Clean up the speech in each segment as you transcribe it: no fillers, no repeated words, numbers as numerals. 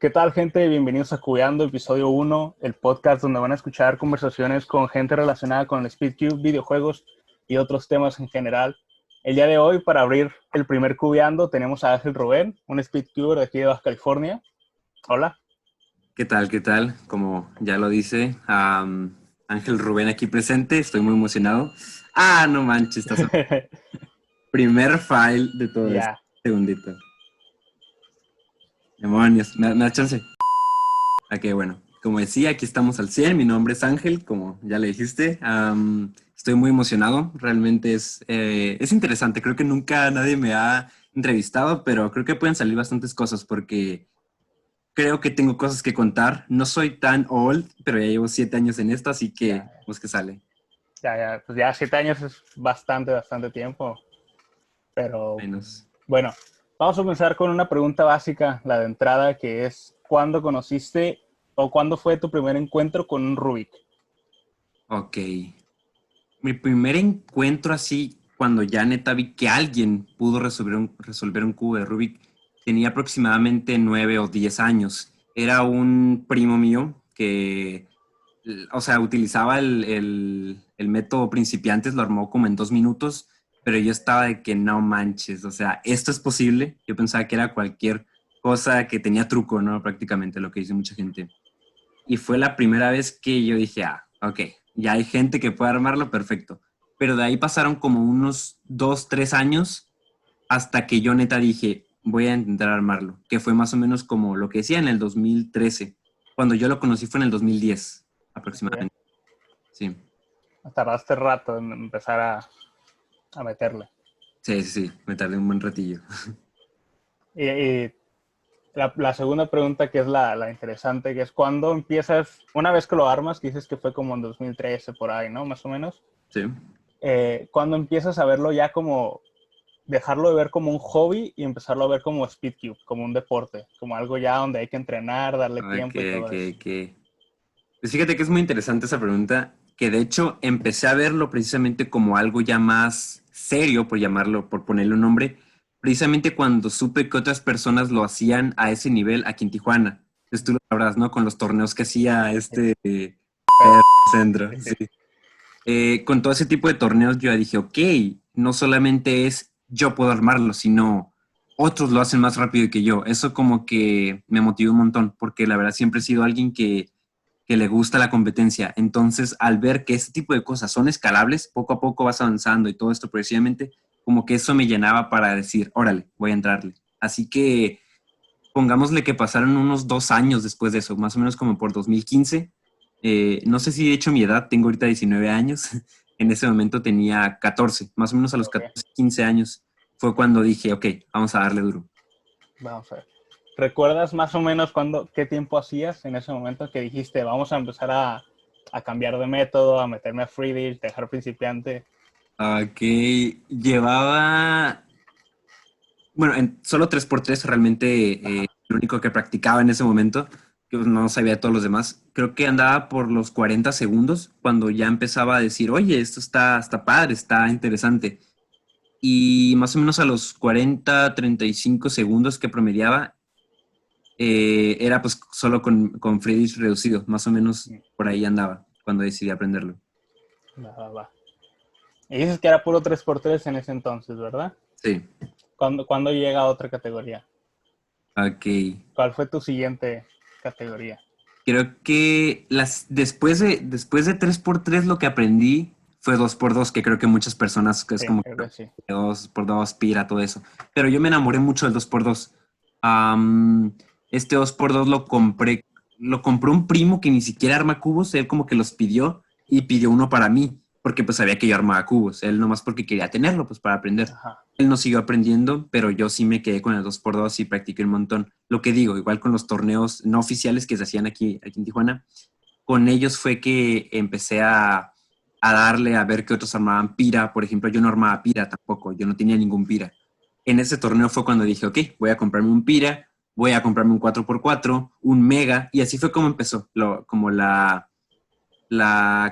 ¿Qué tal, gente? Bienvenidos a Cubeando, episodio 1, el podcast donde van a escuchar conversaciones con gente relacionada con el Speedcube, videojuegos y otros temas en general. El día de hoy, para abrir el primer Cubeando, tenemos a Ángel Rubén, un Speedcuber de aquí de Baja California. Hola. ¿Qué tal? ¿Qué tal? Como ya lo dice Ángel Rubén aquí presente, estoy muy emocionado. Ah, no manches, estás en el primer file de todo esto. Ya. Segundito. Demonios, ¿me da chance? Ok, bueno, como decía, aquí estamos al 100. Mi nombre es Ángel, como ya le dijiste. Estoy muy emocionado, realmente es interesante. Creo que nunca nadie me ha entrevistado, pero creo que pueden salir bastantes cosas porque creo que tengo cosas que contar. No soy tan old, pero ya llevo 7 años en esto, así que, Ya, pues que sale. pues ya 7 años es bastante tiempo, pero Menos. bueno, vamos a comenzar con una pregunta básica, la de entrada, que es ¿cuándo conociste o cuándo fue tu primer encuentro con un Rubik? Ok. Mi primer encuentro así, cuando ya neta vi que alguien pudo resolver un cubo de Rubik, tenía aproximadamente 9 o 10 años. Era un primo mío que, o sea, utilizaba el método principiantes, lo armó como en 2 minutos, pero yo estaba de que no manches, o sea, esto es posible. Yo pensaba que era cualquier cosa que tenía truco, ¿no? Prácticamente lo que dice mucha gente. Y fue la primera vez que yo dije, ok, ya hay gente que puede armarlo, perfecto. Pero de ahí pasaron como unos 2, 3 años hasta que yo neta dije, voy a intentar armarlo, que fue más o menos como lo que decía en el 2013. Cuando yo lo conocí fue en el 2010, ¿Sí? aproximadamente. Sí, Tardaste rato en empezar a meterle. sí, sí, sí, me tardé un buen ratillo. Y la segunda pregunta, que es la interesante, que es ¿cuándo empiezas, una vez que lo armas, que dices que fue como en 2013 por ahí, ¿no? Más o menos. Sí. ¿Cuándo empiezas a verlo ya como, dejarlo de ver como un hobby y empezarlo a ver como Speedcube, como un deporte, como algo ya donde hay que entrenar, darle Ok, tiempo y todo eso? ok. Pues fíjate que es muy interesante esa pregunta, que de hecho empecé a verlo precisamente como algo ya más serio, por llamarlo, por ponerle un nombre, precisamente cuando supe que otras personas lo hacían a ese nivel aquí en Tijuana. Entonces tú lo sabrás, ¿no? Con los torneos que hacía este Pero, centro. sí, sí. Sí. Con todo ese tipo de torneos yo ya dije, ok, no solamente es yo puedo armarlo, sino otros lo hacen más rápido que yo. Eso como que me motivó un montón, porque la verdad siempre he sido alguien que le gusta la competencia. Entonces, al ver que este tipo de cosas son escalables, poco a poco vas avanzando y todo esto progresivamente, como que eso me llenaba para decir, órale, voy a entrarle. Así que pongámosle que pasaron unos 2 años después de eso, más o menos como por 2015. No sé si de hecho mi edad, tengo ahorita 19 años, en ese momento tenía 14, más o menos a los Ok, 14, 15 años fue cuando dije, ok, vamos a darle duro. vamos a ver. ¿Recuerdas más o menos qué tiempo hacías en ese momento que dijiste, vamos a empezar a cambiar de método, a meterme a freedish, dejar principiante? Ok, llevaba, bueno, en solo 3x3 realmente Ajá. el único que practicaba en ese momento, que pues, no sabía de todos los demás. Creo que andaba por los 40 segundos cuando ya empezaba a decir, oye, esto está padre, está interesante. Y más o menos a los 40, 35 segundos que promediaba, era pues solo con Friedrich reducido, más o menos por ahí andaba cuando decidí aprenderlo. Va, va, va. Y dices que era puro 3x3 en ese entonces, ¿verdad? Sí, ¿Cuándo llega a otra categoría? ok. ¿Cuál fue tu siguiente categoría? Creo que después de 3x3 lo que aprendí fue 2x2, que creo que muchas personas que es Sí, como creo que sí. 2x2, pira, todo eso. Pero yo me enamoré mucho del 2x2. Am, este 2x2 lo compró un primo que ni siquiera arma cubos, él como que los pidió y pidió uno para mí, porque pues sabía que yo armaba cubos, él nomás porque quería tenerlo, pues para aprender. Ajá. Él no siguió aprendiendo, pero yo sí me quedé con el 2x2 y practiqué un montón. Lo que digo, igual con los torneos no oficiales que se hacían aquí en Tijuana, con ellos fue que empecé a darle a ver que otros armaban pira. Por ejemplo, yo no armaba pira tampoco, yo no tenía ningún pira. En ese torneo fue cuando dije, ok, voy a comprarme un pira, voy a comprarme un 4x4, un mega, y así fue como empezó, como la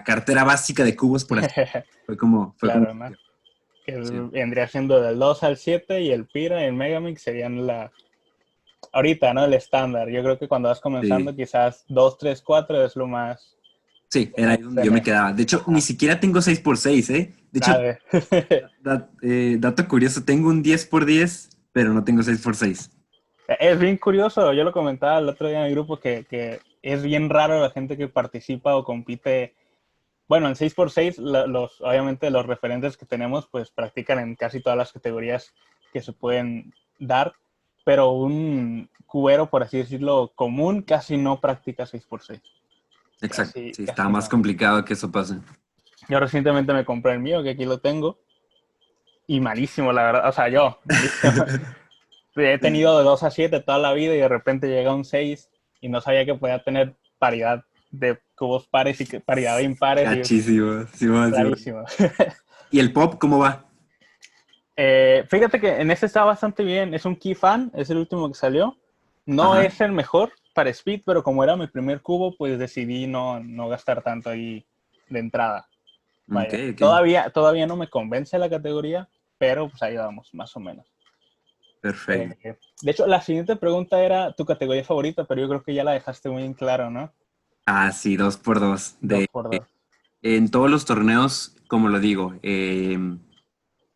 cartera básica de cubos, por así. Fue como. Claro, ¿no? Que Sí. vendría siendo del 2 al 7 y el Pira y el Megamix serían ahorita, ¿no? El estándar. Yo creo que cuando vas comenzando, Sí. quizás 2, 3, 4 es lo más Sí, era ahí común donde yo me tener. quedaba. De hecho, ni Ajá. siquiera tengo 6x6, ¿eh? De A hecho, ver. dato curioso, tengo un 10x10, pero no tengo 6x6. Es bien curioso, yo lo comentaba el otro día en el grupo que es bien raro la gente que participa o compite. Bueno, en 6x6, obviamente los referentes que tenemos pues practican en casi todas las categorías que se pueden dar, pero un cubero, por así decirlo, común casi no practica 6x6. Exacto, Casi, sí, está casi más no. complicado que eso pase. Yo recientemente me compré el mío, que aquí lo tengo, y malísimo, la verdad. O sea, yo, malísimo. He tenido de 2 a 7 toda la vida y de repente llega un 6 y no sabía que podía tener paridad de cubos pares y paridad de impares y es Gachísimo, Simón, Simón. rarísimo. ¿Y el pop cómo va? Fíjate que en este está bastante bien. Es un Key Fan, es el último que salió. No Ajá. es el mejor para Speed, pero como era mi primer cubo, pues decidí no gastar tanto ahí de entrada. Ok, Vaya, ok. todavía no me convence la categoría, pero pues ahí vamos, más o menos. Perfecto. De hecho, la siguiente pregunta era tu categoría favorita, pero yo creo que ya la dejaste muy en claro, ¿no? Ah, sí, 2x2. Dos por dos. En todos los torneos, como lo digo, en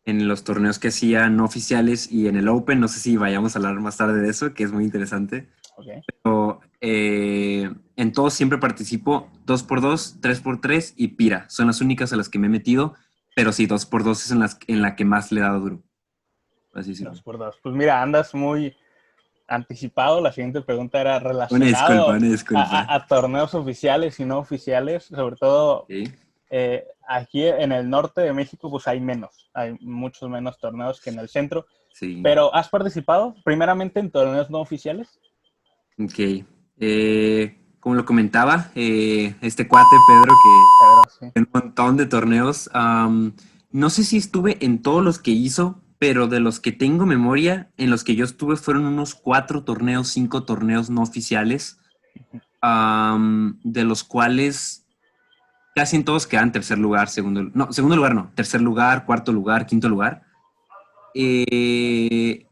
los torneos que hacía no oficiales y en el Open, no sé si vayamos a hablar más tarde de eso, que es muy interesante. Ok. Pero, en todos siempre participo 2x2, 3x3 y Pira. Son las únicas a las que me he metido, pero sí, 2x2 es en la que más le he dado duro. Así decirlo. Dos por dos. Pues mira, andas muy anticipado. La siguiente pregunta era Una disculpa, relacionado una disculpa. a torneos oficiales y no oficiales. Sobre todo Ok. aquí en el norte de México, pues hay menos. Hay muchos menos torneos que en el centro. Sí, Pero ¿has participado primeramente en torneos no oficiales? ok. Como lo comentaba, este cuate Pedro que Pedro, sí. en un montón de torneos. No sé si estuve en todos los que hizo, pero de los que tengo memoria, en los que yo estuve fueron unos 4 torneos, 5 torneos no oficiales, de los cuales casi en todos quedan tercer lugar, segundo lugar no, tercer lugar, cuarto lugar, quinto lugar. Eh,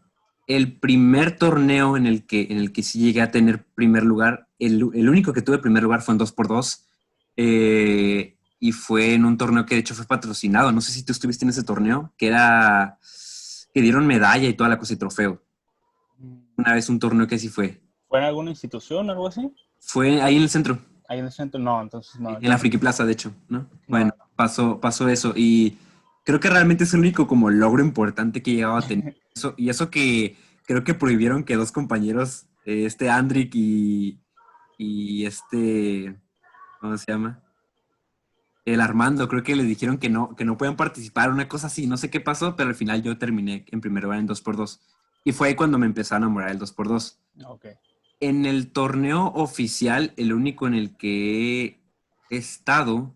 el primer torneo en el que sí llegué a tener primer lugar, el único que tuve primer lugar fue en 2x2, y fue en un torneo que de hecho fue patrocinado. No sé si tú estuviste en ese torneo, que dieron medalla y toda la cosa y trofeo. Una vez un torneo que así fue. ¿Fue en alguna institución o algo así? Fue ahí en el centro, Ahí en el centro. No, entonces no, en yo la no. Friki Plaza, de hecho, ¿no? No, Bueno, pasó eso y creo que realmente es el único como logro importante que he llegado a tener. Y eso que creo que prohibieron que dos compañeros, este Andrick y este, ¿cómo se llama? El Armando, creo que les dijeron que no pueden participar, una cosa así, no sé qué pasó, pero al final yo terminé en primer lugar en 2x2. Y fue ahí cuando me empezó a enamorar el 2x2. ok. En el torneo oficial, el único en el que he estado,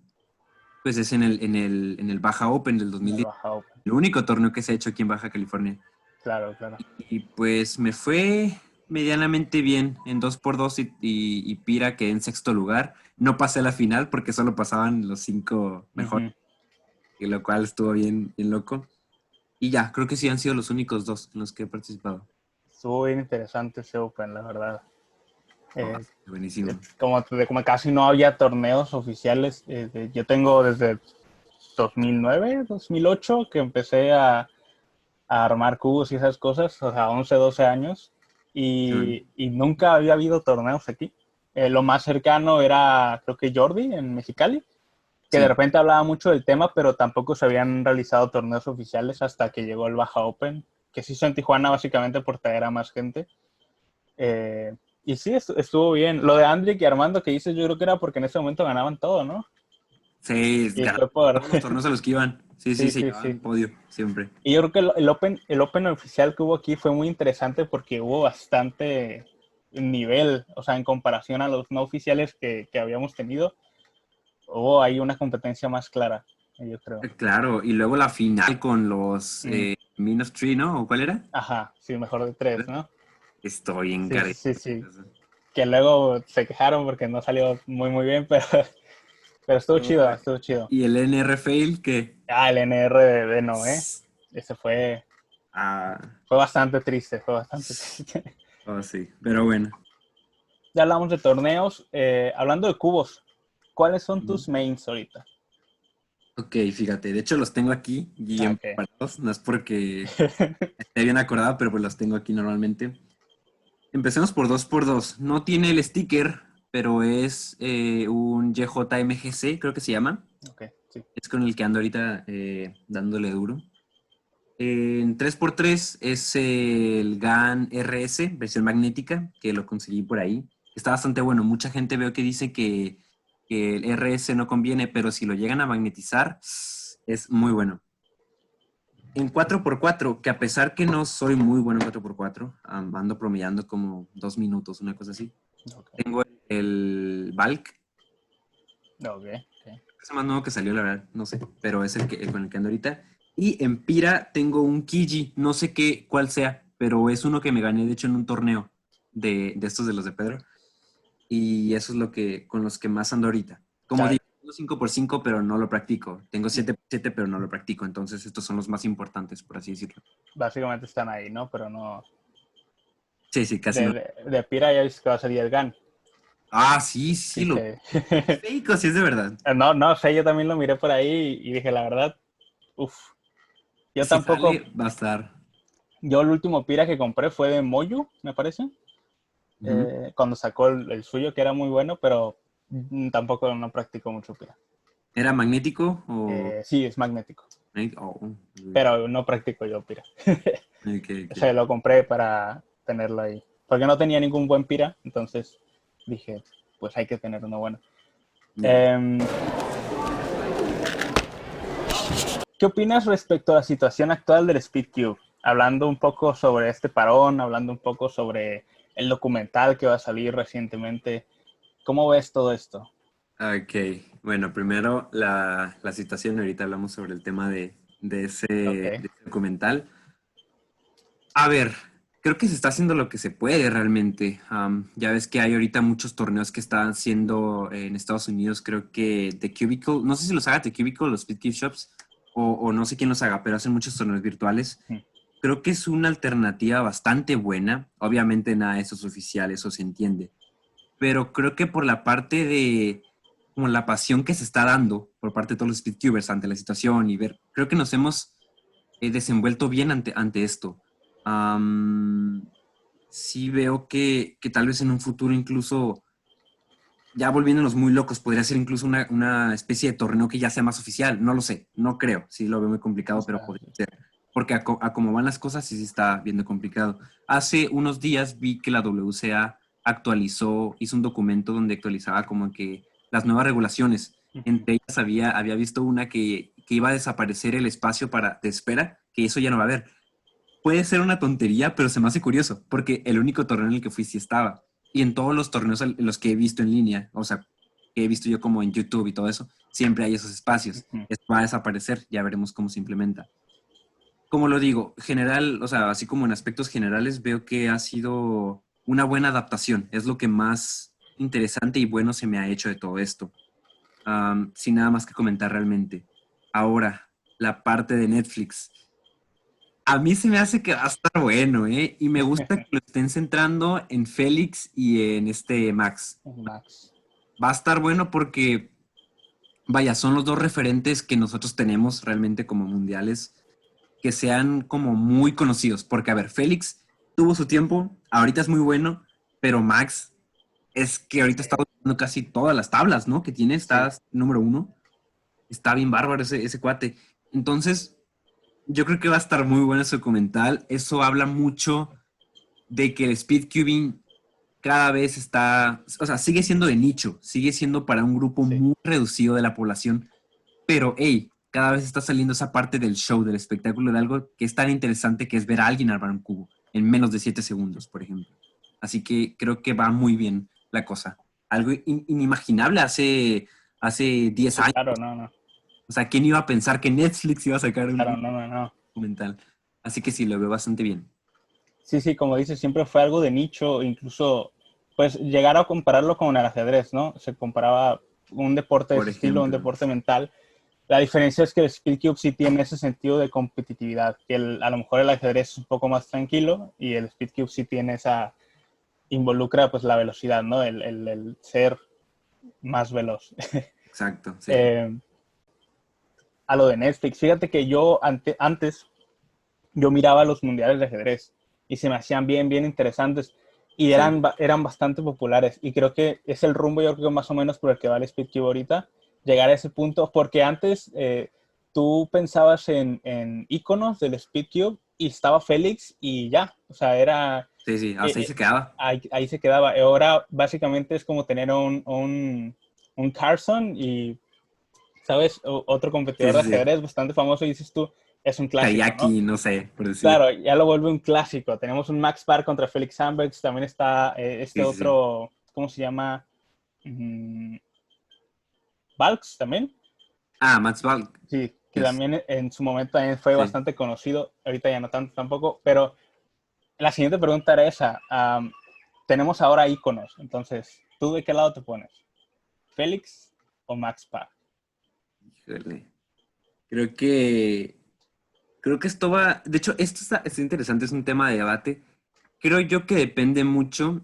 pues es en el Baja Open del En el 2010, Baja Open. el único torneo que se ha hecho aquí en Baja California. Claro, claro. Y pues me fue medianamente bien en 2x2 y Pira quedé en sexto lugar. No pasé a la final porque solo pasaban los 5 mejores, Ujú. y lo cual estuvo bien, bien loco. Y ya, creo que sí han sido los únicos dos en los que he participado. Estuvo bien interesante ese Open, la verdad. Oh, Eh, buenísimo. como casi no había torneos oficiales, yo tengo desde 2009, 2008 que empecé a armar cubos y esas cosas, o sea, 11, 12 años, Sí, man. y nunca había habido torneos aquí. Lo más cercano era, creo que Jordi, en Mexicali, que de Sí. repente hablaba mucho del tema, pero tampoco se habían realizado torneos oficiales hasta que llegó el Baja Open, que se hizo en Tijuana básicamente por traer a más gente. Eh, y sí, estuvo bien. Lo de Andrick y Armando que dices, yo creo que era porque en ese momento ganaban todo, ¿no? Sí, Y ganaron fue por... todos los torneos a los que iban. Sí, sí, sí, se sí, llevaban sí. podio, siempre. Y yo creo que el Open oficial que hubo aquí fue muy interesante porque hubo bastante nivel, o sea, en comparación a los no oficiales que habíamos tenido, hubo ahí una competencia más clara, yo creo. Claro, y luego la final con los Mm. Mean of Tree, ¿no? ¿O cuál era? Ajá, sí, mejor de tres, ¿no? Estoy Sí, sí, encargado. sí, sí. Que luego se quejaron porque no salió muy, muy bien, pero estuvo chido, estuvo chido. Y el NR Fail, que Ah, el NR de Noé, ese fue ah, bastante triste, fue bastante triste. Oh, sí, pero bueno. Ya hablamos de torneos. Hablando de cubos, ¿cuáles son Ujú. tus mains ahorita? Ok, fíjate, de hecho los tengo aquí bien Ok. preparados, no es porque esté bien acordado, pero pues los tengo aquí normalmente. Empecemos por 2x2. No tiene el sticker, pero es un YJMGC, creo que se llama. Ok, sí. Es con el que ando ahorita dándole duro. En 3x3 es el GAN RS, versión magnética, que lo conseguí por ahí. Está bastante bueno. Mucha gente veo que dice que el RS no conviene, pero si lo llegan a magnetizar, es muy bueno. En 4x4, que a pesar que no soy muy bueno en 4x4, ando promediando como 2 minutos, una cosa así. Ok, Tengo el Valk, ok, ok. es el más nuevo que salió, la verdad, no sé, pero es el con el que ando ahorita. Y en Pira tengo un Kiji, no sé cuál sea, pero es uno que me gané, de hecho, en un torneo de estos de los de Pedro. Y eso es lo que, con los que más ando ahorita. Como Ya, digo, tengo 5x5, pero no lo practico. Tengo 7x7, pero no lo practico. Entonces, estos son los más importantes, por así decirlo. básicamente están ahí, ¿no? Pero no. Sí, sí, casi De, no. de Pira ya viste que va a salir el GAN. Ah, sí, sí, Sí, lo que... es fake o sí es de verdad. No, no sé, yo también lo miré por ahí y dije, la verdad, uff. Yo Si tampoco, sale, va a estar. yo el último Pira que compré fue de Moyu, me parece. Ujú. Cuando sacó el suyo, que era muy bueno, pero tampoco no practico mucho Pira. ¿Era magnético o...? Sí, es magnético, Oh, pero no practico yo Pira. ok, O ok. sea, lo compré para tenerlo ahí. Porque no tenía ningún buen Pira, entonces dije, pues hay que tener uno bueno. Ya. Eh, ¿Qué opinas respecto a la situación actual del Speedcube? Hablando un poco sobre este parón, hablando un poco sobre el documental que va a salir recientemente. ¿Cómo ves todo esto? Ok, bueno, primero la situación, ahorita hablamos sobre el tema Ok. de ese documental. A ver, creo que se está haciendo lo que se puede realmente. Ya ves que hay ahorita muchos torneos que están haciendo en Estados Unidos, creo que The Cubicle, no sé si los haga The Cubicle, los Speed Cube Shops, o no sé quién los haga, pero hacen muchos torneos virtuales. Creo que es una alternativa bastante buena. Obviamente nada de eso es oficial, eso se entiende. Pero creo que por la parte de como la pasión que se está dando por parte de todos los speedcubers ante la situación y ver, creo que nos hemos desenvuelto bien ante esto. Am, sí veo que tal vez en un futuro incluso, ya volviéndonos muy locos, podría ser incluso una especie de torneo que ya sea más oficial. No lo sé, no creo. Sí lo veo muy complicado, pero Está, podría ser. Porque a como van las cosas, sí se está viendo complicado. Hace unos días vi que la WCA actualizó, hizo un documento donde actualizaba como que las nuevas regulaciones. Entre ellas había visto una que iba a desaparecer el espacio de espera, que eso ya no va a haber. Puede ser una tontería, pero se me hace curioso, porque el único torneo en el que fui sí estaba. Y en todos los torneos en los que he visto en línea, o sea, que he visto yo como en YouTube y todo eso, siempre hay esos espacios. Esto va a desaparecer, ya veremos cómo se implementa. Como lo digo, general, o sea, así como en aspectos generales, veo que ha sido una buena adaptación. Es lo que más interesante y bueno se me ha hecho de todo esto. Sin nada más que comentar realmente. Ahora, la parte de Netflix. A mí se me hace que va a estar bueno, ¿eh? Y me gusta que lo estén centrando en Félix y en este Max. Max. Va a estar bueno porque, vaya, son los dos referentes que nosotros tenemos realmente como mundiales, que sean como muy conocidos. Porque, a ver, Félix tuvo su tiempo, ahorita es muy bueno, pero Max es que ahorita está usando casi todas las tablas, ¿no? Que tiene, Sí, está número uno. Está bien bárbaro ese cuate. Entonces, yo creo que va a estar muy bueno ese documental. Eso habla mucho de que el speedcubing cada vez está, o sea, sigue siendo de nicho, sigue siendo para un grupo sí. muy reducido de la población, pero hey, cada vez está saliendo esa parte del show, del espectáculo, de algo que es tan interesante que es ver a alguien armar un cubo en menos de 7 segundos, por ejemplo. Así que creo que va muy bien la cosa. Algo inimaginable hace 10 Sí, años. claro, no, no. O sea, ¿quién iba a pensar que Netflix iba a sacar Claro, un no, no, no. documental? Así que sí, lo veo bastante bien. Sí, sí, como dices, siempre fue algo de nicho, incluso, pues, llegar a compararlo con el ajedrez, ¿no? Se comparaba un deporte de Por ese estilo, un ejemplo. deporte mental. La diferencia es que el Speedcube sí tiene ese sentido de competitividad, que a lo mejor el ajedrez es un poco más tranquilo y el Speedcube sí tiene involucra pues la velocidad, ¿no? El ser más veloz. Exacto, sí. A lo de Netflix, fíjate que yo antes yo miraba los mundiales de ajedrez y se me hacían bien interesantes y Sí. eran bastante populares y creo que es el rumbo, yo creo que más o menos por el que va el Speedcube ahorita, llegar a ese punto, porque antes tú pensabas en iconos del Speedcube y estaba Félix y ya, o sea, era... Sí, sí, eh, hasta ahí eh, se quedaba. ahí se quedaba. Ahora básicamente es como tener un Carson y, ¿sabes? Otro Sí, competidor de sí, sí. ajedrez bastante famoso y dices tú, es un clásico, ¿no? Kariaki, no sé, por decir. Claro, ya lo vuelve un clásico. Tenemos un Max Park contra Felix Sandbergs, también está este Sí, sí, sí. otro, ¿cómo se llama? Mm, Valks también. Ah, Max Valk. Sí, que Yes. también en su momento también fue Sí. bastante conocido, ahorita ya no tanto tampoco, pero la siguiente pregunta era esa. Tenemos ahora iconos, entonces, ¿tú de qué lado te pones? ¿Félix o Max Park? Híjole. Creo que, creo que esto va, de hecho, es interesante, es un tema de debate. Creo yo que depende mucho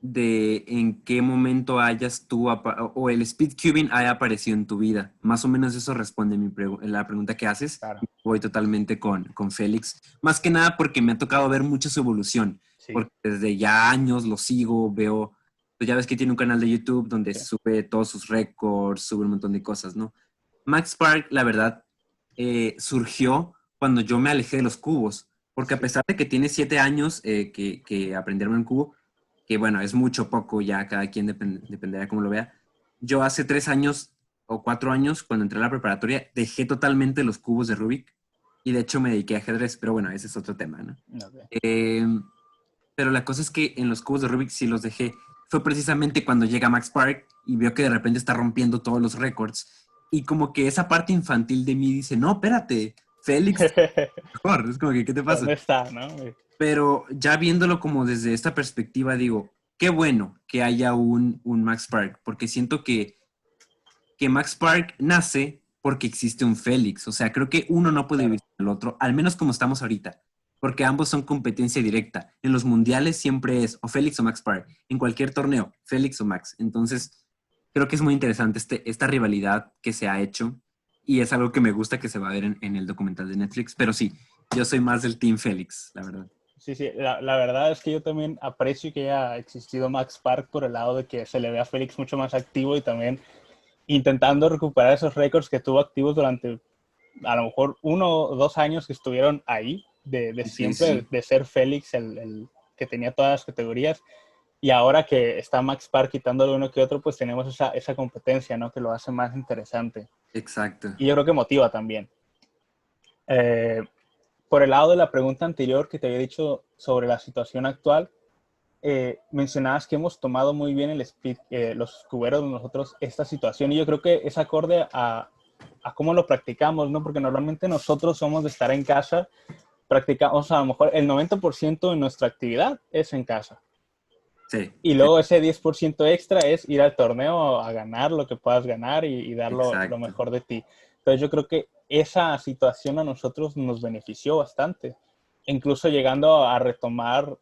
de en qué momento hayas tú o el speedcubing haya aparecido en tu vida. Más o menos eso responde la pregunta que haces. Claro, Voy totalmente con Félix. Más que nada porque me ha tocado ver mucho su evolución. sí, Porque desde ya años lo sigo, veo, pues ya ves que tiene un canal de YouTube donde sí, sube todos sus récords, sube un montón de cosas, ¿no? Max Park, la verdad, surgió cuando yo me alejé de los cubos. Porque a sí. pesar de que tiene 7 años que aprenderme un cubo, que bueno, es mucho poco, ya cada quien dependerá cómo lo vea. Yo hace 3 años o 4 años, cuando entré a la preparatoria, dejé totalmente los cubos de Rubik y de hecho me dediqué a ajedrez, pero bueno, ese es otro tema, ¿no? Okay. Eh, pero la cosa es que en los cubos de Rubik sí los dejé. Fue precisamente cuando llega Max Park y veo que de repente está rompiendo todos los récords. Y como que esa parte infantil de mí dice, no, espérate, Félix, mejor. Es como que, ¿qué te pasa? ¿Dónde está, no? Pero ya viéndolo como desde esta perspectiva, digo, qué bueno que haya un Max Park, porque siento que Max Park nace porque existe un Félix. O sea, creo que uno no puede vivir Claro. sin el otro, al menos como estamos ahorita, porque ambos son competencia directa. En los mundiales siempre es o Félix o Max Park. En cualquier torneo, Félix o Max. Entonces, creo que es muy interesante esta rivalidad que se ha hecho y es algo que me gusta que se va a ver en el documental de Netflix. Pero sí, yo soy más del Team Félix, la verdad. Sí, sí, la verdad es que yo también aprecio que haya existido Max Park por el lado de que se le ve a Félix mucho más activo y también intentando recuperar esos récords que tuvo activos durante a lo mejor 1 o 2 años que estuvieron ahí, de Sí, sí, siempre, sí. de ser Félix el que tenía todas las categorías. Y ahora que está Max Park quitándole uno que otro, pues tenemos esa competencia, ¿no? Que lo hace más interesante. Exacto. Y yo creo que motiva también. Eh, por el lado de la pregunta anterior que te había dicho sobre la situación actual, mencionabas que hemos tomado muy bien los cuberos de nosotros esta situación y yo creo que es acorde a cómo lo practicamos, ¿no? Porque normalmente nosotros somos de estar en casa, practicamos a lo mejor el 90% de nuestra actividad es en casa. Sí, Y sí, luego ese 10% extra es ir al torneo a ganar lo que puedas ganar y dar lo exacto. mejor de ti. Entonces yo creo que esa situación a nosotros nos benefició bastante. Incluso llegando a retomar,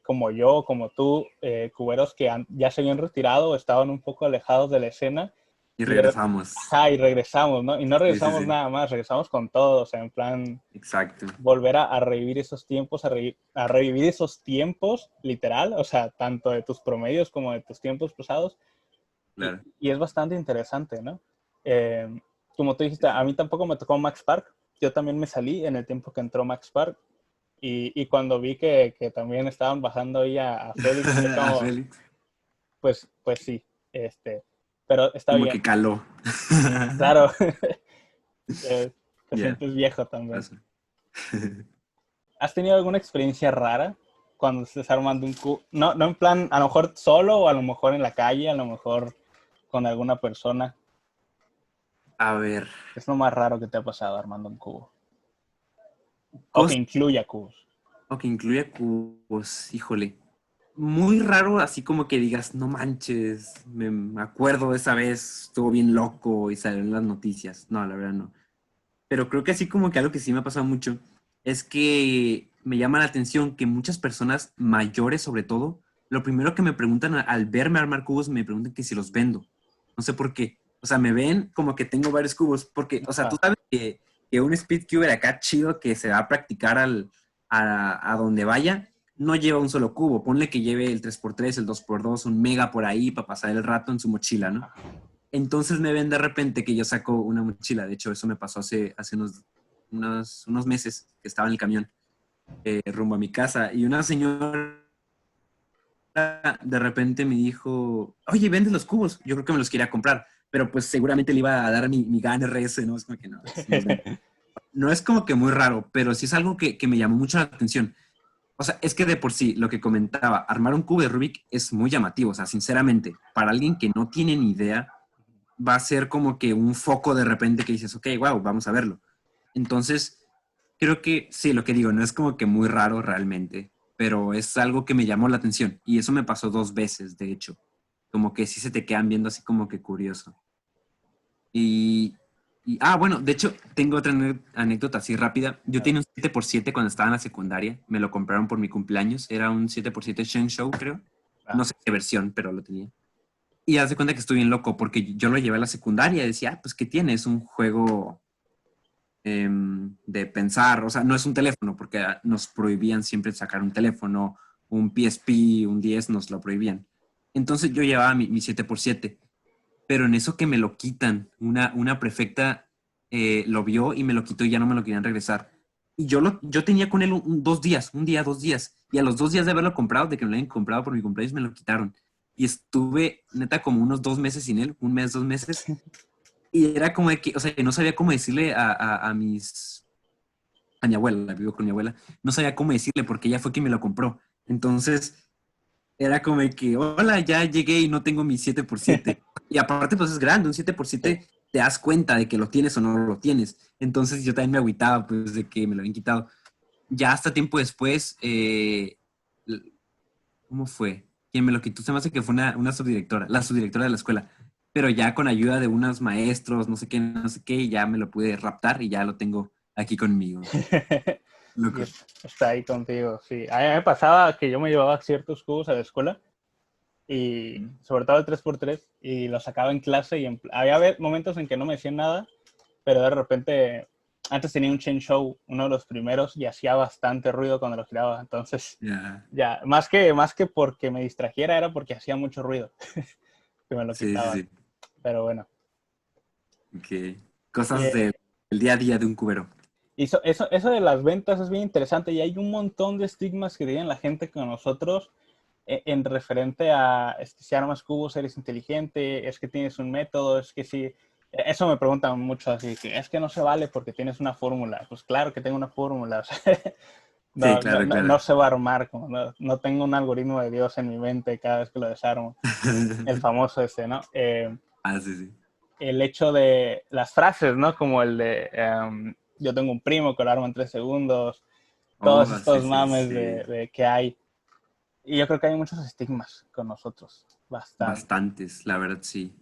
como yo, como tú, cuberos que ya se habían retirado o estaban un poco alejados de la escena Y y, regresamos. ajá, y regresamos, ¿no? Y no Sí, sí, regresamos sí. nada más, regresamos con todo, o sea, en plan, Exacto. volver a revivir esos tiempos, a revivir esos tiempos, literal, o sea, tanto de tus promedios como de tus tiempos pasados, Claro. y es bastante interesante, ¿no? Como tú dijiste, Sí, a sí. mí tampoco me tocó Max Park, yo también me salí en el tiempo que entró Max Park, y cuando vi que también estaban bajando ahí a Félix, fue A como, Félix. pues sí, pero está Como bien, que caló. claro, te Ya, sientes viejo también. pasa. ¿Has tenido alguna experiencia rara cuando estés armando un cubo? No, no en plan, a lo mejor solo o a lo mejor en la calle, a lo mejor con alguna persona. A ver, ¿Qué es lo más raro que te ha pasado armando un cubo? O que cosas incluya cubos. que incluya cubos, híjole. Muy raro, así como que digas, no manches, me acuerdo de esa vez, estuvo bien loco y salió en las noticias. No, la verdad no. Pero creo que así como que algo que sí me ha pasado mucho es que me llama la atención que muchas personas mayores, sobre todo, lo primero que me preguntan al verme armar cubos, me preguntan que si los vendo. No sé por qué. O sea, me ven como que tengo varios cubos, porque, o sea, tú sabes que un speedcuber acá chido que se va a practicar a donde vaya, no lleva un solo cubo. Ponle que lleve el 3x3, el 2x2, un mega por ahí para pasar el rato en su mochila, ¿no? Entonces me ven de repente que yo saco una mochila. De hecho, eso me pasó hace unos meses que estaba en el camión rumbo a mi casa. Y una señora de repente me dijo, oye, ¿vendes los cubos? Yo creo que me los quería comprar. Pero pues seguramente le iba a dar mi GAN RS, ¿no? Es como que no, no es como que muy raro, pero sí es algo que me llamó mucho la atención. O sea, es que de por sí, lo que comentaba, armar un cubo de Rubik es muy llamativo. O sea, sinceramente, para alguien que no tiene ni idea, va a ser como que un foco de repente que dices, ok, wow, vamos a verlo. Entonces, creo que sí, lo que digo, no es como que muy raro realmente, pero es algo que me llamó la atención. Y eso me pasó 2 veces, de hecho. Como que sí se te quedan viendo así como que curioso. Y, bueno, de hecho, tengo otra anécdota así rápida. Yo tenía un 7x7 cuando estaba en la secundaria. Me lo compraron por mi cumpleaños. Era un 7x7 Shenzhou, creo. No sé qué versión, pero lo tenía. Y haz de cuenta que estoy bien loco porque yo lo llevé a la secundaria y decía, pues, ¿qué tiene? Es un juego de pensar. O sea, no es un teléfono porque nos prohibían siempre sacar un teléfono, un PSP, un 10, nos lo prohibían. Entonces yo llevaba mi 7x7, pero en eso que me lo quitan, una prefecta lo vio y me lo quitó y ya no me lo querían regresar. Y yo tenía con él 2 días, un día, 2 días. Y a los 2 días de haberlo comprado, de que me lo habían comprado por mi cumpleaños, me lo quitaron. Y estuve, neta, como unos 2 meses sin él, un mes, 2 meses. Y era como de que, o sea, no sabía cómo decirle a mi abuela, vivo con mi abuela, no sabía cómo decirle porque ella fue quien me lo compró. Entonces, era como de que, hola, ya llegué y no tengo mi 7x7. Y aparte, pues es grande, un 7x7 Sí. te das cuenta de que lo tienes o no lo tienes. Entonces yo también me agüitaba, pues, de que me lo habían quitado. Ya hasta tiempo después, ¿cómo fue? ¿Quién me lo quitó? Se me hace que fue una subdirectora, la subdirectora de la escuela. Pero ya con ayuda de unos maestros, no sé qué, ya me lo pude raptar y ya lo tengo aquí conmigo. Y Loco. está ahí contigo, sí. A mí me pasaba que yo me llevaba ciertos cubos a la escuela y sobre todo el 3x3 y los sacaba en clase y había momentos en que no me decían nada, pero de repente antes tenía un chain show, uno de los primeros, y hacía bastante ruido cuando lo giraba. Entonces, Ya, ya, más que porque me distrajera, era porque hacía mucho ruido que me lo sí, sí, quitaban. sí. Pero bueno. Ok. Y, Cosas del día a día de un cubero. eso de las ventas es bien interesante y hay un montón de estigmas que tiene la gente con nosotros en referente a es que si armas cubos eres inteligente, es que tienes un método, es que si... Eso me preguntan mucho así, que es que no se vale porque tienes una fórmula. Pues claro que tengo una fórmula. O sea, Sí, no, no, claro, no, claro. no se va a armar, no tengo un algoritmo de Dios en mi mente cada vez que lo desarmo. El famoso ese, ¿no? Ah, sí, sí. El hecho de las frases, ¿no? Como el de yo tengo un primo que lo arma en 3 segundos, todos Oh, sí, estos sí, mames sí. de que hay. Y yo creo que hay muchos estigmas con nosotros, bastante. Bastantes, la verdad, sí.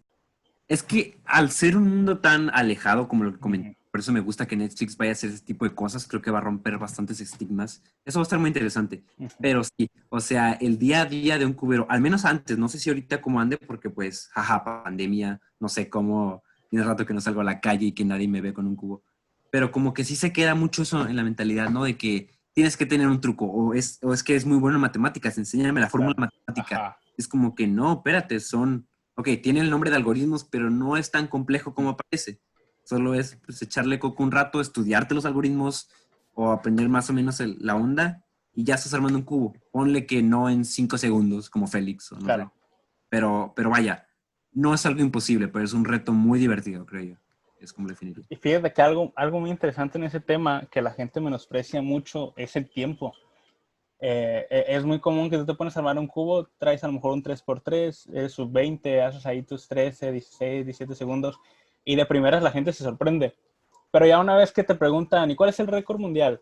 Es que al ser un mundo tan alejado como lo que comenté, Ujú. por eso me gusta que Netflix vaya a hacer ese tipo de cosas, creo que va a romper bastantes estigmas. Eso va a estar muy interesante. Ujú. Pero sí, o sea, el día a día de un cubero, al menos antes, no sé si ahorita cómo ande, porque pues, jaja, pandemia, no sé cómo, tiene rato que no salgo a la calle y que nadie me ve con un cubo. Pero como que sí se queda mucho eso en la mentalidad, ¿no? De que tienes que tener un truco, o es que es muy bueno en matemáticas, enséñame la fórmula Claro. matemática. Ajá. Es como que no, espérate, ok, tiene el nombre de algoritmos, pero no es tan complejo como parece. Solo es pues, echarle coco un rato, estudiarte los algoritmos o aprender más o menos la onda y ya estás armando un cubo. Ponle que no en 5 segundos, como Félix, o no sé. Claro. Pero vaya, no es algo imposible, pero es un reto muy divertido, creo yo. Es como lo definiría. Y fíjate que algo muy interesante en ese tema que la gente menosprecia mucho es el tiempo. Es muy común que tú te pones a armar un cubo, traes a lo mejor un 3x3, sub 20, haces ahí tus 13, 16, 17 segundos y de primeras la gente se sorprende. Pero ya una vez que te preguntan, ¿y cuál es el récord mundial?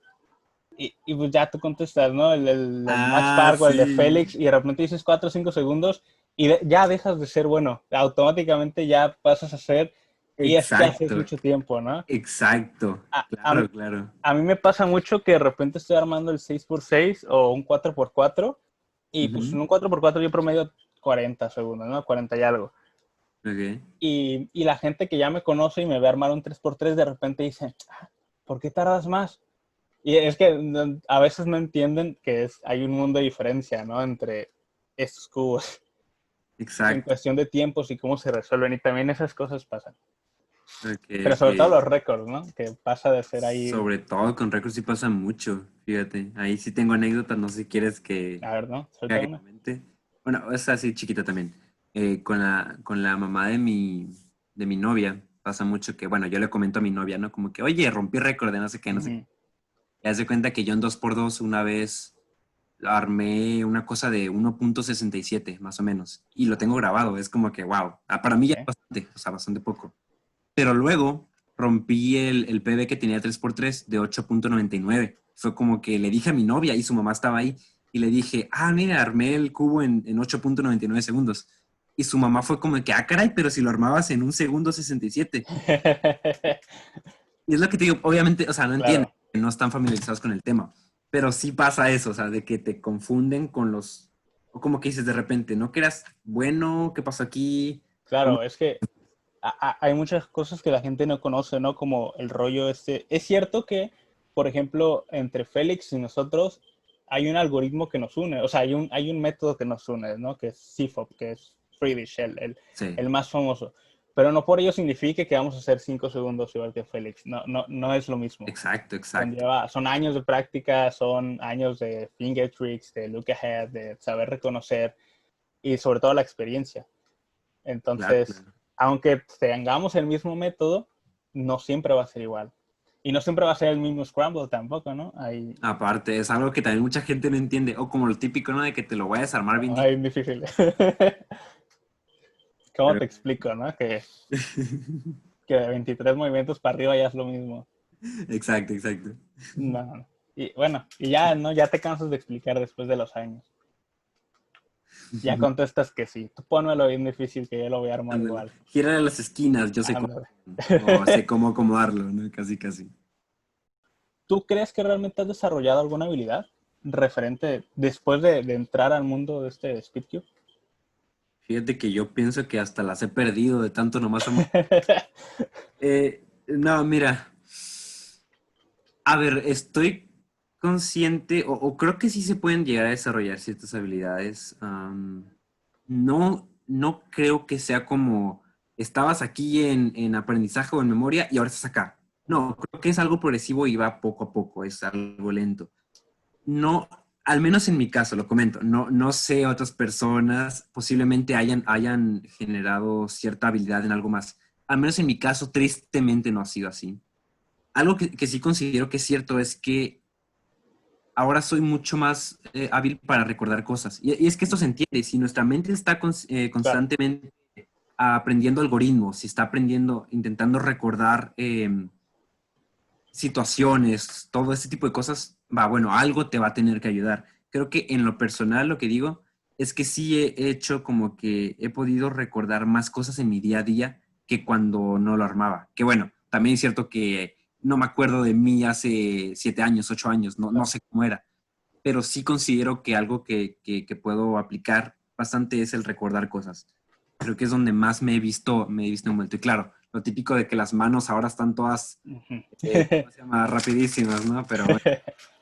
Y pues ya tú contestas, ¿no? El Max Ah, Park o el de sí. Félix y de repente dices 4 o 5 segundos y ya dejas de ser bueno. Automáticamente ya pasas a ser y es que haces Exacto, mucho tiempo, ¿no? exacto. A, a, Claro, claro. a mí me pasa mucho que de repente estoy armando el 6x6 o un 4x4 Y pues en un 4x4 yo promedio 40 segundos, ¿no? 40 y algo. Ok. Y la gente que ya me conoce y me ve armar un 3x3 de repente dice, ¿por qué tardas más? Y es que a veces no entienden que hay un mundo de diferencia, ¿no? Entre estos cubos en Exacto. cuestión de tiempos y cómo se resuelven. Y también esas cosas pasan. Ok, Pero sobre todo ok. los récords, ¿no? Que pasa de ser ahí, Sobre todo con récords sí pasa mucho, fíjate. Ahí sí tengo anécdotas, no sé si quieres a ver, ¿no? que Suelta haga que una. comente. Bueno, es así chiquita también. Con la mamá de mi novia pasa mucho que, bueno, yo le comento a mi novia, ¿no? Como que, oye, rompí récord de no sé qué, no sé qué. Ujú. Y haz de cuenta que yo en 2x2 una vez armé una cosa de 1.67 más o menos. Y lo tengo grabado, es como que, wow. Para mí ya es Ok. bastante, o sea, bastante poco. Pero luego rompí el PB que tenía 3x3 de 8.99. Fue como que le dije a mi novia y su mamá estaba ahí y le dije, mira, armé el cubo en 8.99 segundos. Y su mamá fue como que, caray, pero si lo armabas en 1 segundo 67. Y es lo que te digo, obviamente, o sea, no entienden, Claro. no están familiarizados con el tema, pero sí pasa eso, o sea, de que te confunden con o como que dices de repente, ¿no? Que eras bueno, ¿qué pasó aquí? ¿Cómo? Claro, es que hay muchas cosas que la gente no conoce, ¿no? Como el rollo este. Es cierto que, por ejemplo, entre Félix y nosotros hay un algoritmo que nos une, o sea, hay un método que nos une, ¿no? Que es CFOP, que es Friedrich, Sí, el más famoso. Pero no por ello significa que vamos a hacer 5 segundos igual que Félix. No, no, no es lo mismo. exacto, exacto. Son años de práctica, son años de finger tricks, de look ahead, de saber reconocer y sobre todo la experiencia. Claro, Entonces, claro. aunque tengamos el mismo método, no siempre va a ser igual. Y no siempre va a ser el mismo Scramble tampoco, ¿no? Aparte, es algo que también mucha gente no entiende, o como lo típico, ¿no? De que te lo voy a desarmar bien Hay difícil. ¿Cómo pero... te explico, no? Que de 23 movimientos para arriba ya es lo mismo. Exacto, exacto. No, no. Y bueno, y ya, ¿no? Ya te cansas de explicar después de los años. Ya contestas que sí. Tú pónmelo bien difícil que yo lo voy a armar Ándale. igual. Gírale las esquinas, yo sé cómo, Ándale. o sé cómo acomodarlo, ¿no? Casi, casi. ¿Tú crees que realmente has desarrollado alguna habilidad referente después de entrar al mundo de este SpeedCube? Fíjate que yo pienso que hasta las he perdido de tanto nomás. No, mira. A ver, estoy consciente, o creo que sí se pueden llegar a desarrollar ciertas habilidades. No, no creo que sea como estabas aquí en aprendizaje o en memoria y ahora estás acá. No, creo que es algo progresivo y va poco a poco, es algo lento. No, al menos en mi caso, lo comento, no sé otras personas, posiblemente hayan generado cierta habilidad en algo más. Al menos en mi caso, tristemente no ha sido así. Algo que sí considero que es cierto es que ahora soy mucho más hábil para recordar cosas. Y es que esto se entiende, si nuestra mente está Claro, constantemente aprendiendo algoritmos, si está aprendiendo, intentando recordar situaciones, todo ese tipo de cosas, bueno, algo te va a tener que ayudar. Creo que en lo personal lo que digo es que sí he hecho como que he podido recordar más cosas en mi día a día que cuando no lo armaba. Que bueno, también es cierto que no me acuerdo de mí hace 7 años, 8 años, no claro. sé cómo era, pero sí considero que algo que puedo aplicar bastante es el recordar cosas. Creo que es donde más me he visto envuelto. Y claro, lo típico de que las manos ahora están todas Ujú. ¿cómo se llama? Rapidísimas, ¿no? Pero bueno,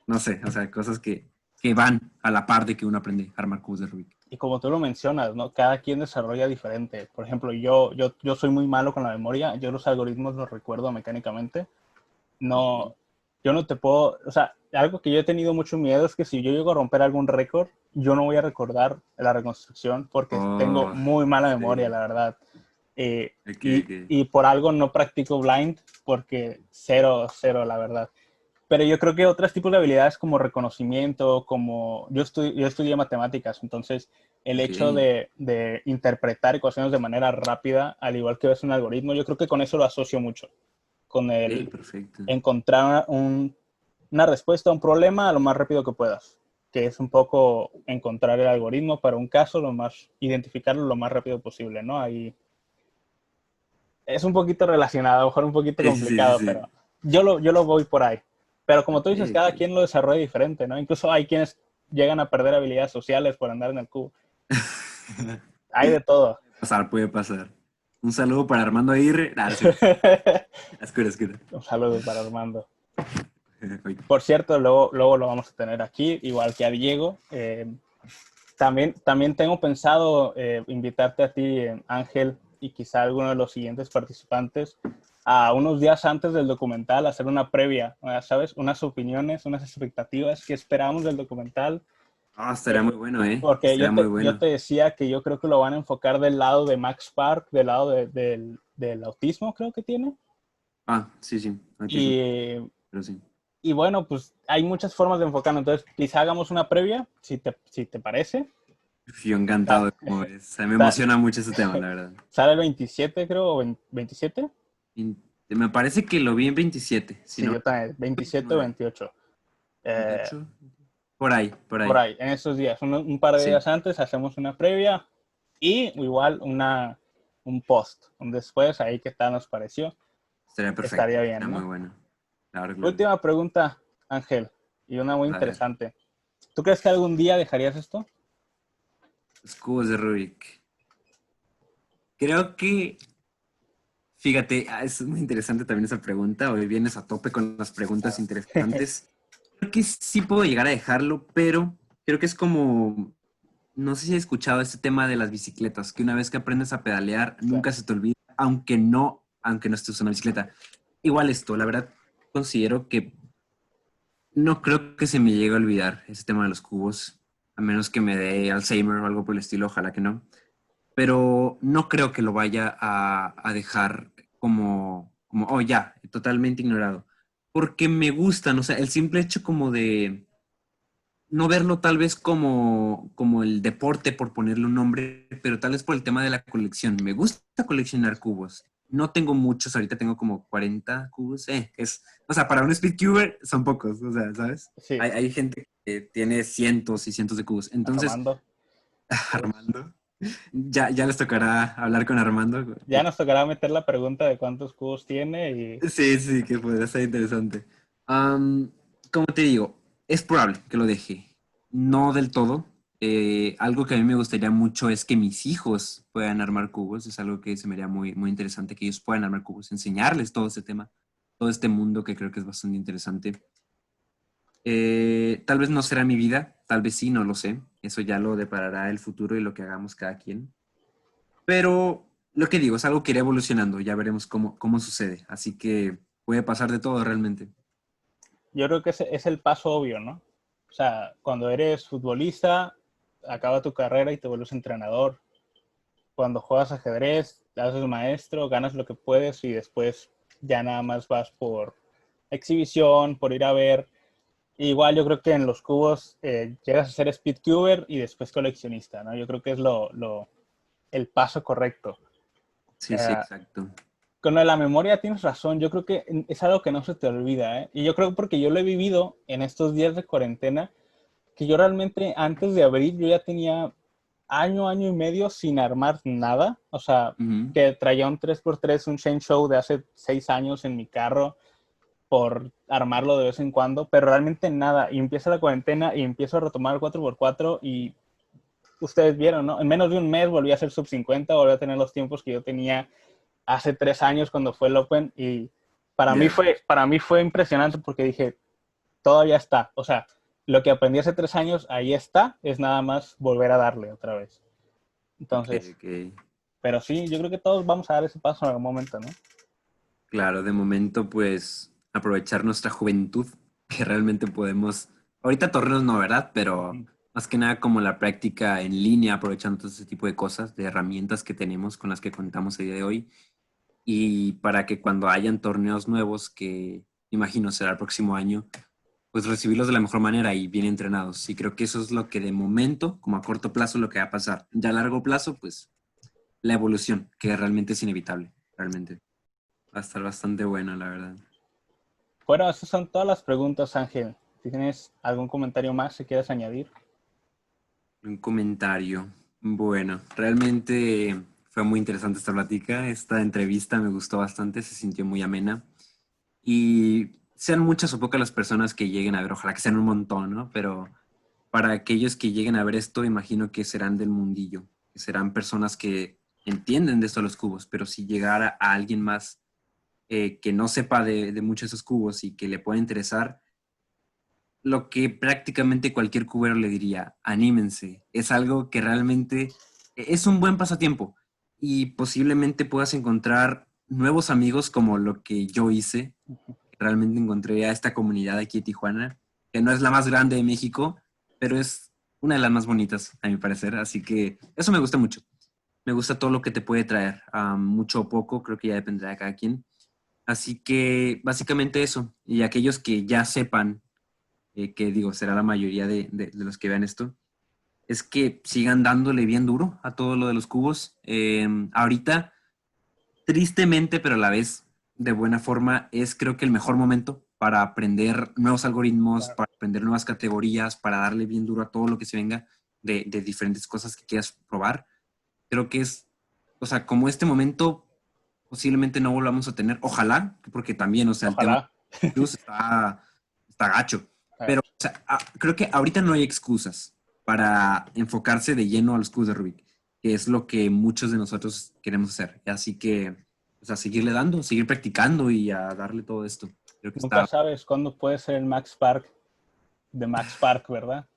no sé, o sea, cosas que van a la par de que uno aprende a armar cubos de Rubik. Y como tú lo mencionas, ¿no? Cada quien desarrolla diferente. Por ejemplo, yo soy muy malo con la memoria. Yo los algoritmos los recuerdo mecánicamente. Ok. No, yo no te puedo, o sea, algo que yo he tenido mucho miedo es que si yo llego a romper algún récord, yo no voy a recordar la reconstrucción porque tengo Oh, muy mala memoria, sí. la verdad. Ok, Y, ok. y por algo no practico blind porque cero, cero, la verdad. Pero yo creo que otros tipos de habilidades como reconocimiento, como yo estudié matemáticas, entonces el Ok, hecho de interpretar ecuaciones de manera rápida, al igual que ves un algoritmo, yo creo que con eso lo asocio mucho, con ok, el perfecto. encontrar una respuesta a un problema lo más rápido que puedas, que es un poco encontrar el algoritmo para un caso, identificarlo lo más rápido posible, ¿no? Ahí es un poquito relacionado, a lo mejor un poquito Sí, sí, sí, sí, complicado, sí. pero yo lo voy por ahí. Pero como tú Ok, dices, ok. cada quien lo desarrolla diferente, ¿no? Incluso hay quienes llegan a perder habilidades sociales por andar en el cubo. Hay de todo. Puede pasar. Un saludo para Armando Aguirre. Sí. Escura. Un saludo para Armando. Por cierto, luego lo vamos a tener aquí, igual que a Diego. También tengo pensado invitarte a ti, Ángel, y quizá alguno de los siguientes participantes, a unos días antes del documental, hacer una previa, ¿sabes? Unas opiniones, unas expectativas que esperamos del documental. Estaría muy bueno, Porque estaría muy bueno. yo te decía que yo creo que lo van a enfocar del lado de Max Park, del lado del autismo, creo que tiene. Sí, autismo. Pero sí. Y bueno, pues hay muchas formas de enfocarlo. Entonces, quizá hagamos una previa, si te parece. Yo encantado, como es. Me emociona mucho ese tema, la verdad. Sale el 27, creo, o 27. Me parece que lo vi en 27. Sí, yo también, 27 o 28. 28. Por ahí. Por ahí, en esos días. Un par de días antes hacemos una previa y igual un post, un después, ahí qué tal nos pareció. Estaría perfecto. Estaría bien, Estaría ¿no? muy bueno. Claro. Última pregunta, Ángel, y una muy interesante. ¿Tú crees que algún día dejarías esto? Los cubos de Rubik. Creo que, fíjate, es muy interesante también esa pregunta. Hoy vienes a tope con las preguntas interesantes. Creo que sí puedo llegar a dejarlo, pero creo que es como, no sé si has escuchado este tema de las bicicletas, que una vez que aprendes a pedalear, nunca se te olvida, aunque no estés en una bicicleta. Igual esto, la verdad, considero que no creo que se me llegue a olvidar ese tema de los cubos, a menos que me dé Alzheimer o algo por el estilo, ojalá que no. Pero no creo que lo vaya a dejar como ya, totalmente ignorado. Porque me gustan, o sea, el simple hecho como de no verlo tal vez como el deporte, por ponerle un nombre, pero tal vez por el tema de la colección. Me gusta coleccionar cubos. No tengo muchos, ahorita tengo como 40 cubos. O sea, para un speedcuber son pocos, o sea, ¿sabes? Sí. Hay gente que tiene cientos y cientos de cubos. Entonces, Armando. Ya les tocará hablar con Armando. Ya nos tocará meter la pregunta de cuántos cubos tiene y... Sí, que podría ser interesante. Como te digo, es probable que lo deje. No del todo. Algo que a mí me gustaría mucho es que mis hijos puedan armar cubos. Es algo que se me haría muy, muy interesante, que ellos puedan armar cubos, enseñarles todo ese tema, todo este mundo que creo que es bastante interesante. Tal vez no será mi vida, tal vez sí, no lo sé. Eso ya lo deparará el futuro y lo que hagamos cada quien. Pero lo que digo, es algo que irá evolucionando, ya veremos cómo sucede. Así que puede pasar de todo realmente. Yo creo que es el paso obvio, ¿no? O sea, cuando eres futbolista, acaba tu carrera y te vuelves entrenador. Cuando juegas ajedrez, te haces maestro, ganas lo que puedes y después ya nada más vas por exhibición, por ir a ver. Igual yo creo que en los cubos llegas a ser speedcuber y después coleccionista, ¿no? Yo creo que es el paso correcto. Sí, exacto. Con la memoria tienes razón, yo creo que es algo que no se te olvida, ¿eh? Y yo creo porque yo lo he vivido en estos días de cuarentena, que yo realmente antes de abril yo ya tenía año y medio sin armar nada, o sea, que traía un 3x3, un Chain Show de hace 6 años en mi carro por armarlo de vez en cuando, pero realmente nada, y empieza la cuarentena y empiezo a retomar el 4x4 y ustedes vieron, ¿no? En menos de un mes volví a ser sub 50, volví a tener los tiempos que yo tenía hace 3 años cuando fue el Open y para mí fue impresionante porque dije, todavía está, o sea, lo que aprendí hace 3 años, ahí está, es nada más volver a darle otra vez. Entonces, Okay. Pero sí, yo creo que todos vamos a dar ese paso en algún momento, ¿no? Claro, de momento pues aprovechar nuestra juventud, que realmente podemos, ahorita torneos no, ¿verdad? Pero más que nada como la práctica en línea, aprovechando todo ese tipo de cosas, de herramientas que tenemos con las que contamos el día de hoy. Y para que cuando hayan torneos nuevos, que imagino será el próximo año, pues recibirlos de la mejor manera y bien entrenados. Y creo que eso es lo que de momento, como a corto plazo, lo que va a pasar. Ya a largo plazo, pues la evolución, que realmente es inevitable, realmente. Va a estar bastante buena, la verdad. Bueno, esas son todas las preguntas, Ángel. Si tienes algún comentario más que quieras añadir. Un comentario. Bueno, realmente fue muy interesante esta plática. Esta entrevista me gustó bastante, se sintió muy amena. Y sean muchas o pocas las personas que lleguen a ver, ojalá que sean un montón, ¿no? Pero para aquellos que lleguen a ver esto, imagino que serán del mundillo, que serán personas que entienden de esto de los cubos, pero si llegara a alguien más que no sepa de muchos de esos cubos y que le pueda interesar, lo que prácticamente cualquier cubero le diría, anímense, es algo que realmente es un buen pasatiempo y posiblemente puedas encontrar nuevos amigos como lo que yo hice. Realmente encontré a esta comunidad aquí de Tijuana, que no es la más grande de México, pero es una de las más bonitas, a mi parecer. Así que eso me gusta mucho. Me gusta todo lo que te puede traer, mucho o poco, creo que ya dependerá de cada quien. Así que básicamente eso. Y aquellos que ya sepan, que digo, será la mayoría de los que vean esto, es que sigan dándole bien duro a todo lo de los cubos. Ahorita, tristemente, pero a la vez de buena forma, es creo que el mejor momento para aprender nuevos algoritmos, Claro. para aprender nuevas categorías, para darle bien duro a todo lo que se venga de diferentes cosas que quieras probar. Creo que es, o sea, como este momento posiblemente no volvamos a tener, ojalá, porque también, o sea, el tema Ojalá. de Cruz está gacho, pero o sea, creo que ahorita no hay excusas para enfocarse de lleno a los cubos de Rubik, que es lo que muchos de nosotros queremos hacer. Así que, o sea, seguirle dando, seguir practicando y a darle todo esto. Creo que Nunca está sabes cuándo puede ser el Max Park de Max Park, ¿verdad?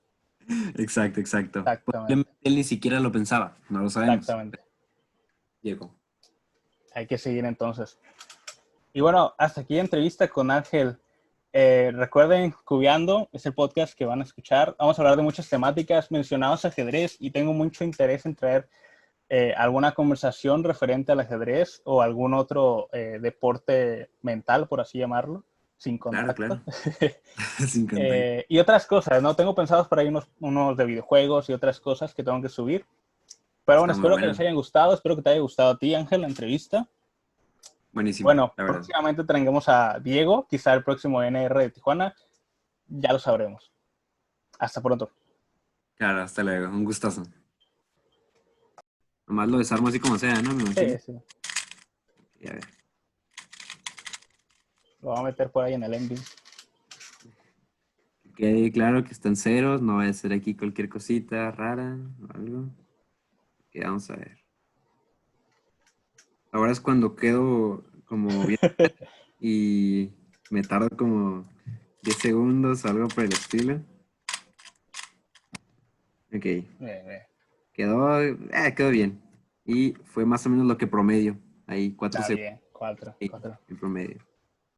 exacto, exacto. Exactamente, Posiblemente él ni siquiera lo pensaba, no lo sabemos. exactamente. Llegó. Hay que seguir entonces. Y bueno, hasta aquí la entrevista con Ángel. Recuerden, Cubeando es el podcast que van a escuchar. Vamos a hablar de muchas temáticas. Mencionados ajedrez y tengo mucho interés en traer alguna conversación referente al ajedrez o algún otro deporte mental, por así llamarlo, sin Claro, contacto. claro. Sin contacto. Y otras cosas, ¿no? Tengo pensados por ahí unos de videojuegos y otras cosas que tengo que subir. Pero bueno, Está muy espero que les bueno. hayan gustado. Espero que te haya gustado a ti, Ángel, la entrevista. Buenísimo, Bueno, la verdad. próximamente tendremos a Diego, quizá el próximo NR de Tijuana. Ya lo sabremos. Hasta pronto. Claro, hasta luego. Un gustazo. Nomás lo desarmo así como sea, ¿no? Me Sí, imagino. sí. Y a ver. Lo voy a meter por ahí en el ending. Que quede claro que están ceros. No vaya a ser aquí cualquier cosita rara o algo. Ok, vamos a ver. Ahora es cuando quedo como bien y me tardo como 10 segundos o algo por el estilo. Ok, Bien, bien. quedó bien. Y fue más o menos lo que promedio. Ahí 4 Está segundos bien. Cuatro, cuatro. en promedio.